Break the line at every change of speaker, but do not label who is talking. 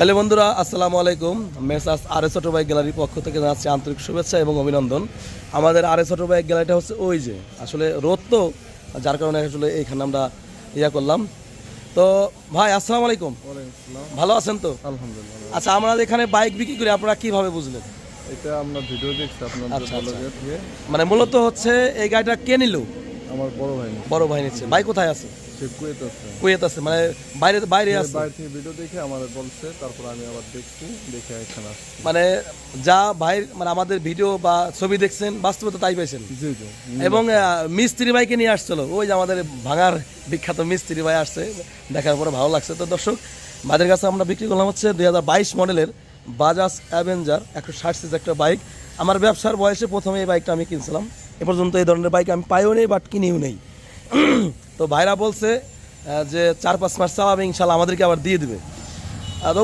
Hello বন্ধুরা, আসসালামু আলাইকুম। মেসার্স আরএস অটো বাইক গ্যালারির পক্ষ থেকে জানাচ্ছি আন্তরিক শুভেচ্ছা এবং অভিনন্দন। আমাদের আরএস অটো বাইক গ্যালারিটা হচ্ছে ওই যে আসলে রোদ, তো যার কারণে আসলে এইখানে আমরা করলাম। তো ভাই আসসালামু আলাইকুম, ভালো আছেন তো?
আলহামদুলিল্লাহ।
আচ্ছা, আমরা এখানে বাইক বিক্রি করি, আপনারা কিভাবে বুঝলেন?
এটা আমরা ভিডিও দেখছি আপনাদের
আচ্ছা, আচ্ছা।
ব্লগে থেকে।
মানে মূলত হচ্ছে এই গাড়িটা কে নিল?
আমার বড় ভাই
বড় ভাই নিচ্ছে। ভাই কোথায় আছে?
সে কুয়েত আছে।
কুয়েত আছে, মানে বাইরে বাইরে
সে
আছে।
বাইরে থেকে ভিডিও দেখে আমাদের বলছে, তারপর আমি আবার দেখছি, দেখে এখানে আসছি।
মানে যা ভাই, মানে আমাদের ভিডিও বা ছবি দেখছেন, বাস্তবে তো তাই পাইছেন।
জি জি।
এবং মিস্ত্রি ভাইকে নিয়ে আসছিল, ওই যে আমাদের ভাঙার বিখ্যাত মিস্ত্রি ভাই আসছে, দেখার পরে ভালো লাগছে। তো দর্শক, ভাইদের কাছে আমরা বিক্রি করলাম হচ্ছে 2022 মডেলের বাজাজ অ্যাভেঞ্জার 160 সিসি একটা বাইক। আমার ব্যবসার বয়সে প্রথমে এই বাইকটা আমি কিনছিলাম। এ পর্যন্ত এই ধরনের বাইক আমি পাইও নেই, বাট কিনিও নেই। তো ভাইরা বলছে যে 4-5 মাস চালাবে, ইনশাল্লাহ আমাদেরকে আবার দিয়ে দিবে। তো